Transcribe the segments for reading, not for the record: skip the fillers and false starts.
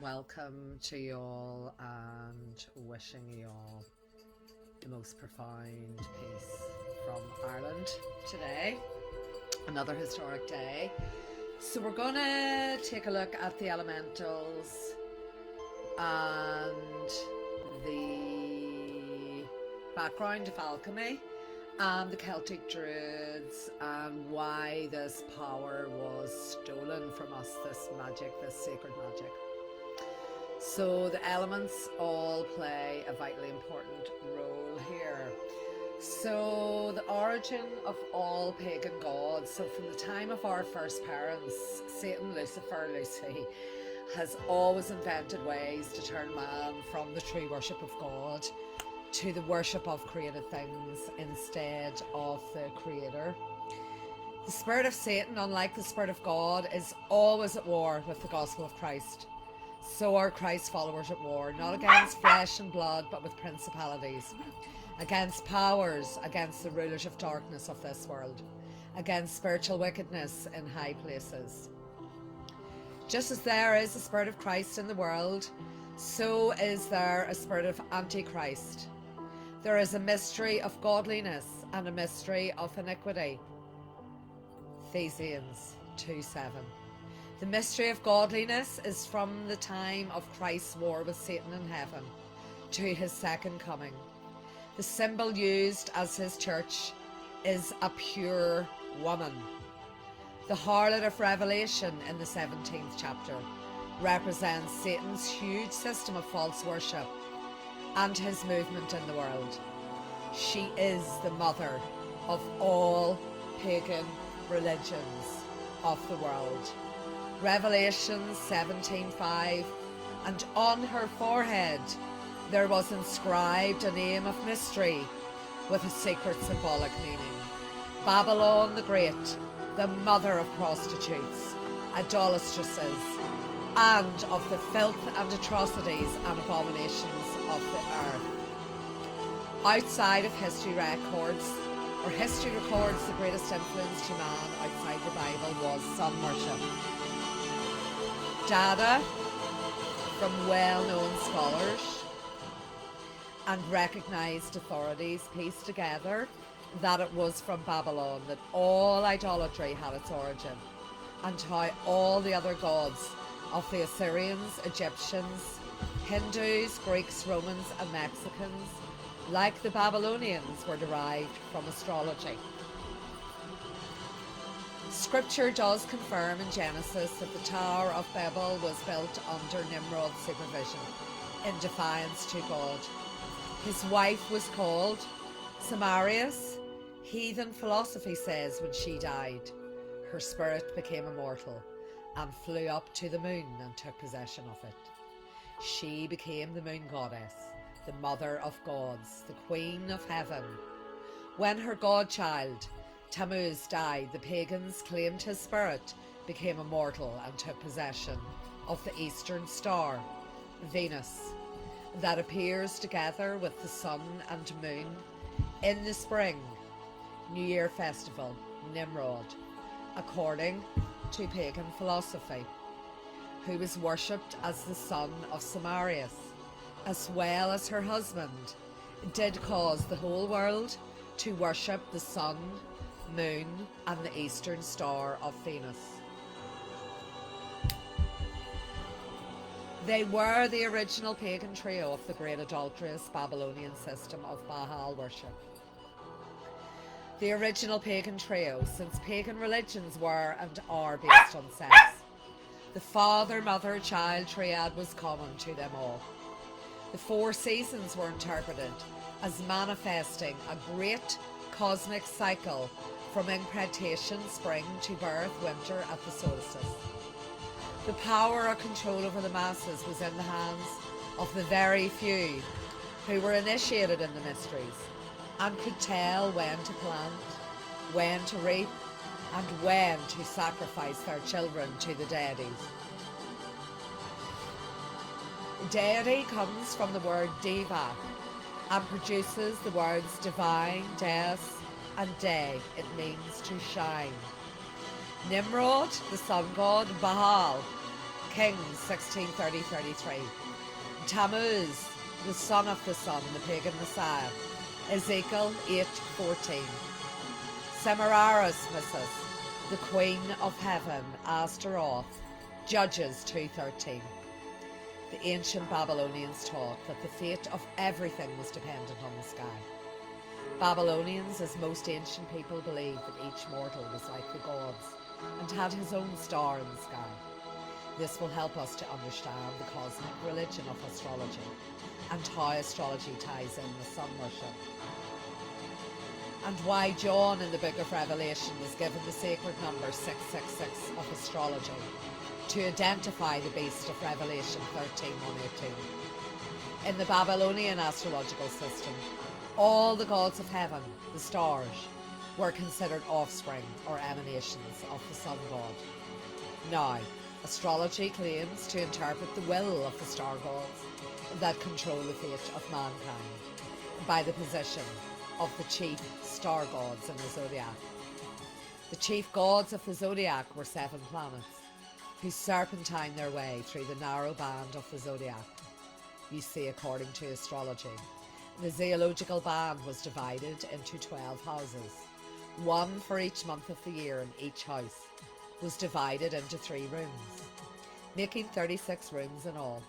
Welcome to you all and wishing you all the most profound peace from Ireland today. Another historic day. So we're going to take a look at the elementals and the background of alchemy and the Celtic Druids and why this power was stolen from us, this magic, this sacred magic. So the elements all play a vitally important role here. So the origin of all pagan gods, so from the time of our first parents, Satan, Lucifer, Lucy, has always invented ways to turn man from the true worship of God to the worship of created things instead of the Creator. The spirit of Satan, unlike the spirit of God, is always at war with the gospel of Christ. So are Christ's followers at war, not against flesh and blood, but with principalities, against powers, against the rulers of darkness of this world, against spiritual wickedness in high places. Just as there is a spirit of Christ in the world, so is there a spirit of Antichrist. There is a mystery of godliness and a mystery of iniquity. Ephesians 2:7. The mystery of godliness is from the time of Christ's war with Satan in heaven to his second coming. The symbol used as his church is a pure woman. The harlot of Revelation in the 17th chapter represents Satan's huge system of false worship and his movement in the world. She is the mother of all pagan religions of the world. Revelation 17:5, and on her forehead there was inscribed a name of mystery with a secret symbolic meaning. Babylon the Great, the mother of prostitutes, idolatresses, and of the filth and atrocities and abominations of the earth. Outside of history records, the greatest influence to man outside the Bible was sun worship. Data from well-known scholars and recognised authorities pieced together that it was from Babylon that all idolatry had its origin, and how all the other gods of the Assyrians, Egyptians, Hindus, Greeks, Romans and Mexicans, like the Babylonians, were derived from astrology. Scripture does confirm in Genesis that the Tower of Babel was built under Nimrod's supervision in defiance to God. His wife was called Samarius. Heathen philosophy says when she died, her spirit became immortal and flew up to the moon and took possession of it. She became the moon goddess, the mother of gods, the queen of heaven. When her godchild Tammuz died, the pagans claimed his spirit became immortal and took possession of the eastern star, Venus, that appears together with the sun and moon in the spring New Year festival, Nimrod, according to pagan philosophy, who was worshipped as the son of Samarius, as well as her husband, did cause the whole world to worship the sun, moon and the eastern star of Venus. They were the original pagan trio of the great adulterous Babylonian system of Baal worship. The original pagan trio, since pagan religions were and are based on sex. The father, mother, child triad was common to them all. The four seasons were interpreted as manifesting a great cosmic cycle from implantation, spring, to birth, winter, at the solstice. The power or control over the masses was in the hands of the very few who were initiated in the mysteries and could tell when to plant, when to reap, and when to sacrifice their children to the deities. Deity comes from the word diva and produces the words divine, deus, and day. It means to shine. Nimrod, the sun god, Baal, Kings 16:30-33. Tammuz, the son of the sun, the pagan Messiah. Ezekiel 8:14. Semiramis, the queen of heaven, Astaroth. Judges 2:13. The ancient Babylonians taught that the fate of everything was dependent on the sky. Babylonians, as most ancient people, believed that each mortal was like the gods and had his own star in the sky. This will help us to understand the cosmic religion of astrology and how astrology ties in with sun worship, and why John in the book of Revelation was given the sacred number 666 of astrology to identify the beast of Revelation 13:1-18. In the Babylonian astrological system, all the gods of heaven, the stars, were considered offspring or emanations of the sun god. Now, astrology claims to interpret the will of the star gods that control the fate of mankind by the position of the chief star gods in the zodiac. The chief gods of the zodiac were 7 planets, who serpentine their way through the narrow band of the zodiac. You see, according to astrology, the zoological band was divided into 12 houses, one for each month of the year, and each house was divided into 3 rooms, making 36 rooms in all,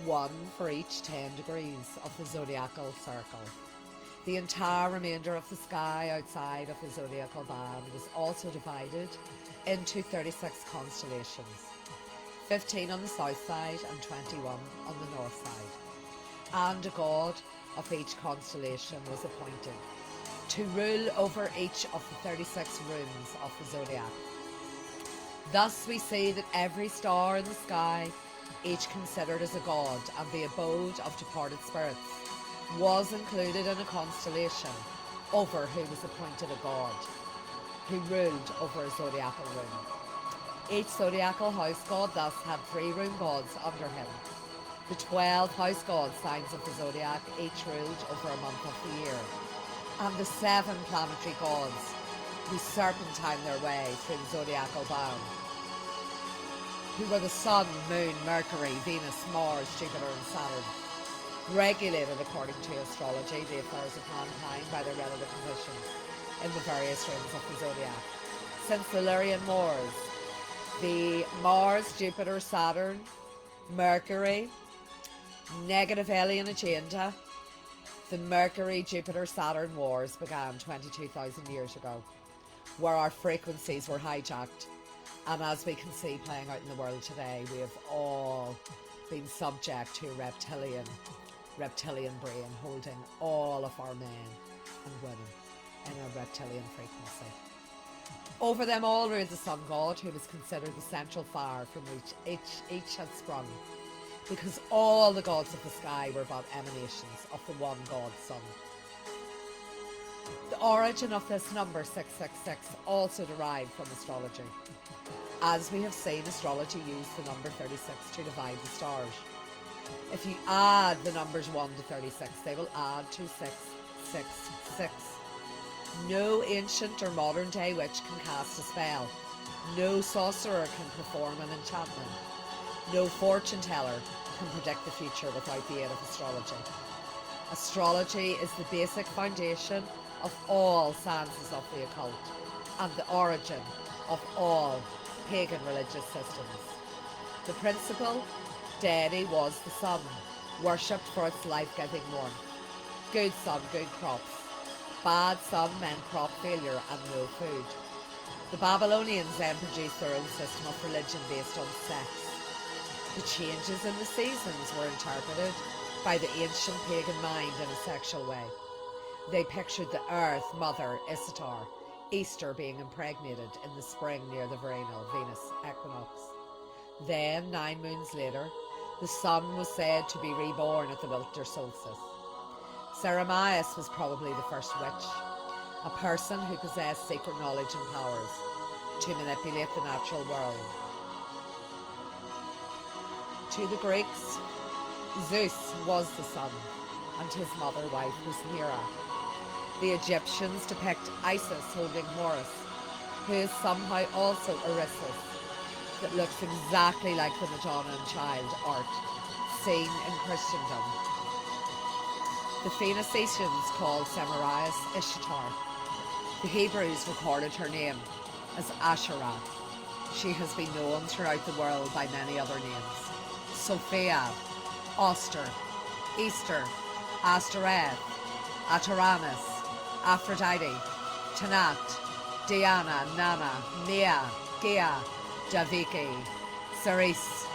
one for each 10 degrees of the zodiacal circle. The entire remainder of the sky outside of the zodiacal band was also divided into 36 constellations, 15 on the south side and 21 on the north side, and a god of each constellation was appointed to rule over each of the 36 rooms of the zodiac. Thus we see that every star in the sky, each considered as a god and the abode of departed spirits, was included in a constellation over who was appointed a god, who ruled over a zodiacal room. Each zodiacal house god thus had 3 room gods under him. The 12 house gods, signs of the zodiac, each ruled over a month of the year, and the 7 planetary gods who serpentine their way through the zodiacal band, who were the Sun, Moon, Mercury, Venus, Mars, Jupiter and Saturn, regulated, according to astrology, the affairs of mankind by their relative positions in the various rooms of the zodiac. Since the Lyrian Wars, the Mars, Jupiter, Saturn, Mercury, negative alien agenda, the Mercury, Jupiter, Saturn wars began 22,000 years ago, where our frequencies were hijacked. And as we can see playing out in the world today, we have all been subject to a reptilian brain holding all of our men and women in a reptilian frequency. Over them all ruled the sun god, who was considered the central fire from which each had sprung, because all the gods of the sky were but emanations of the one god sun. The origin of this number 666 also derived from astrology. As we have seen, astrology used the number 36 to divide the stars. If you add the numbers 1 to 36, they will add to 666. No ancient or modern day witch can cast a spell. No sorcerer can perform an enchantment. No fortune teller can predict the future without the aid of astrology. Astrology is the basic foundation of all sciences of the occult and the origin of all pagan religious systems. The principal deity was the sun, worshipped for its life-giving warmth. Good sun, good crops. Bad sun meant crop failure and no food. The Babylonians then produced their own system of religion based on sex. The changes in the seasons were interpreted by the ancient pagan mind in a sexual way. They pictured the earth mother Ishtar, Easter, being impregnated in the spring near the vernal Venus equinox. Then, 9 moons later, the sun was said to be reborn at the winter solstice. Semiramis was probably the first witch, a person who possessed secret knowledge and powers to manipulate the natural world. To the Greeks, Zeus was the sun, and his mother wife was Hera. The Egyptians depict Isis holding Horus, who is somehow also Orisis, that looks exactly like the Madonna and Child art seen in Christendom. The Phoenicians called Semiramis Ishtar. The Hebrews recorded her name as Asherah. She has been known throughout the world by many other names: Sophia, Oster, Easter, Astereth, Ataramis, Aphrodite, Tanat, Diana, Nana, Mia, Gia, Daviki, Ceres,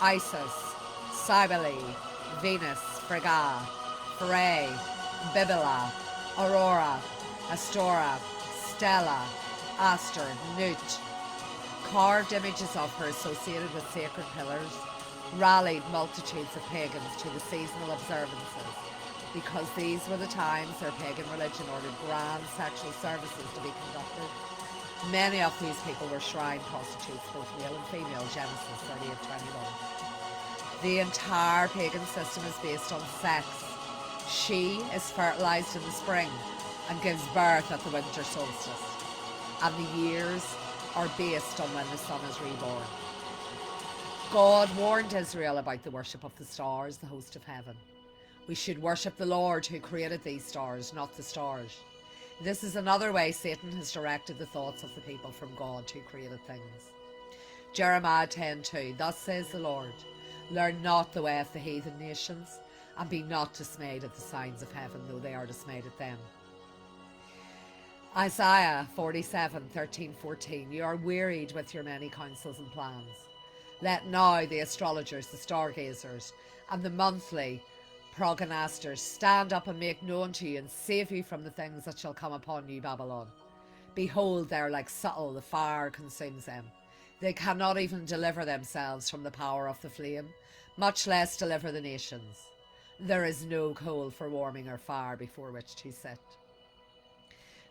Isis, Cybele, Venus, Frigga, Frey, Bibila, Aurora, Astora, Stella, Aster, Nut. Carved images of her associated with sacred pillars rallied multitudes of pagans to the seasonal observances, because these were the times their pagan religion ordered grand sexual services to be conducted. Many of these people were shrine prostitutes, both male and female, Genesis 38:21. The entire pagan system is based on sex. She is fertilized in the spring and gives birth at the winter solstice, and the years are based on when the sun is reborn. God warned Israel about the worship of the stars, the host of heaven. We should worship the Lord who created these stars, not the stars. This is another way Satan has directed the thoughts of the people from God who created things. Jeremiah 10:2. Thus says the Lord, learn not the way of the heathen nations, and be not dismayed at the signs of heaven, though they are dismayed at them. Isaiah 47:13-14. You are wearied with your many counsels and plans. Let now the astrologers, the stargazers, and the monthly prognosters stand up and make known to you and save you from the things that shall come upon you, Babylon. Behold, they are like subtle, the fire consumes them. They cannot even deliver themselves from the power of the flame, much less deliver the nations. There is no coal for warming or fire before which to sit.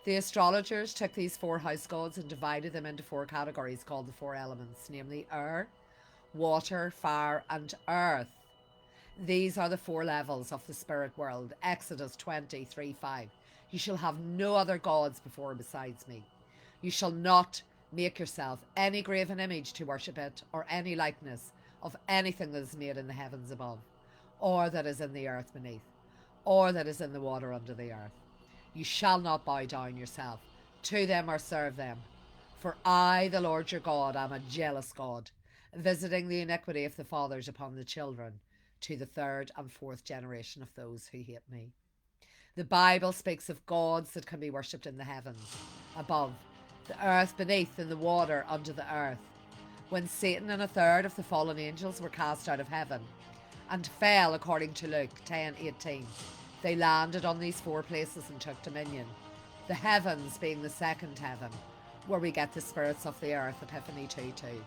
The astrologers took these four house gods and divided them into four categories called the four elements, namely air, water, fire, and earth. These are the four levels of the spirit world. Exodus 20:3-5. You shall have no other gods before or besides me. You shall not make yourself any graven image to worship it, or any likeness of anything that is made in the heavens above, or that is in the earth beneath, or that is in the water under the earth. You shall not bow down yourself to them or serve them. For I, the Lord your God, am a jealous God, visiting the iniquity of the fathers upon the children, to the third and fourth generation of those who hate me. The Bible speaks of gods that can be worshipped in the heavens, above, the earth beneath, and the water under the earth. When Satan and a third of the fallen angels were cast out of heaven and fell, according to Luke 10:18, they landed on these four places and took dominion. The heavens being the second heaven, where we get the spirits of the earth, Epiphany 2:2.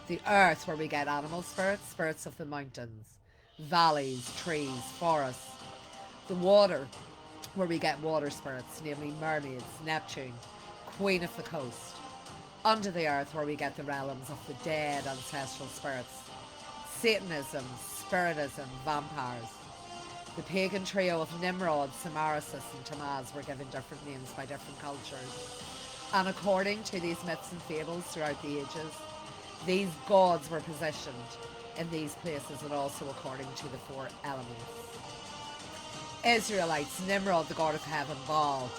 The earth, where we get animal spirits, spirits of the mountains, valleys, trees, forests. The water, where we get water spirits, namely mermaids, Neptune, queen of the coast. Under the earth, where we get the realms of the dead, ancestral spirits, Satanism, spiritism, vampires. The pagan trio of Nimrod, Samarasis, and Tammuz were given different names by different cultures. And according to these myths and fables throughout the ages, these gods were positioned in these places, and also according to the four elements. Israelites, Nimrod, the god of heaven, Baal;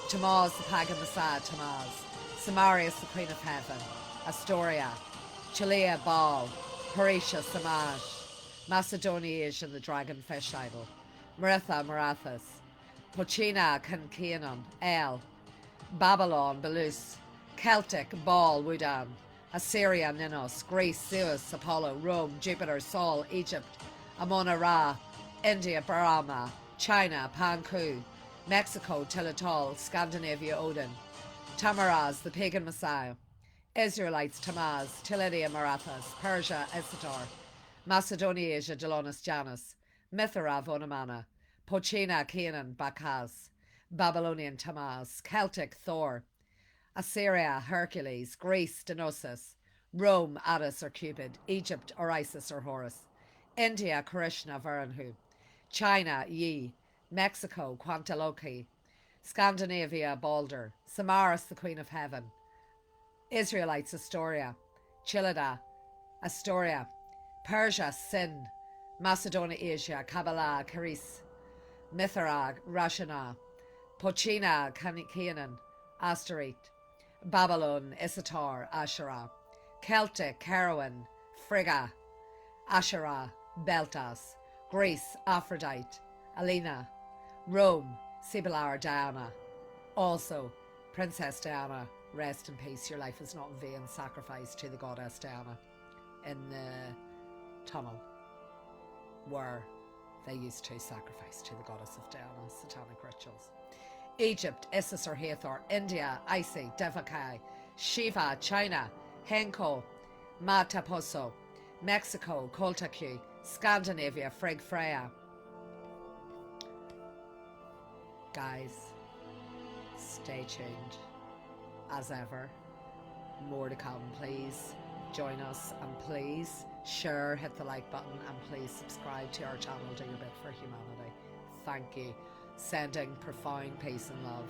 Tammuz, the pagan messiah, Tammuz; Samarius, the queen of heaven; Astoria; Chalea, Baal; Parisha, Samash; Macedonia, Asian, the dragon fish idol; Maritha, Marathas; Pochina, Cancanum, El; Babylon, Belus; Celtic, Baal, Wudan; Assyria, Ninos; Greece, Zeus, Apollo; Rome, Jupiter, Sol; Egypt, Amon-Ra; India, Brahma; China, Panku; Mexico, Tilital; Scandinavia, Odin; Tamaraz, the pagan messiah; Israelites, Tammuz; Tilidia, Marathas; Persia, Isitor; Macedonia, Asia, Dolonis, Janus; Mithra, Vonamana; Pochina, Canaan, Bacchus; Babylonian, Tammuz; Celtic, Thor; Assyria, Hercules; Greece, Dionysus; Rome, Attis or Cupid; Egypt, or Isis or Horus; India, Krishna, Varanhu; China, Yi; Mexico, Quantaloki; Scandinavia, Balder; Samaras, the queen of heaven; Israelites, Astoria; Chilida; Astoria, Persia, Sin, Macedonia, Asia, Kabbalah, Caris, Mithra, Rashana, Pochina, Canaan, Asterit, Babylon, Isatar, Asherah, Celtic, Carowan, Frigga, Asherah, Beltas, Greece, Aphrodite, Alina, Rome, Sibylar, Diana. Also, Princess Diana, rest in peace. Your life is not in vain. Sacrifice to the goddess Diana in the tunnel where they used to sacrifice to the goddess of Diana, satanic rituals. Egypt, Isis or Hathor. India, Isis, Devaki, Shiva. China, Henko, Mataposo. Mexico, Koltaku. Scandinavia, Frigg Freya. Guys, stay tuned. As ever, more to come. Please join us, and please share, hit the like button, and please subscribe to our channel. Do your bit for humanity. Thank you. Sending profound peace and love.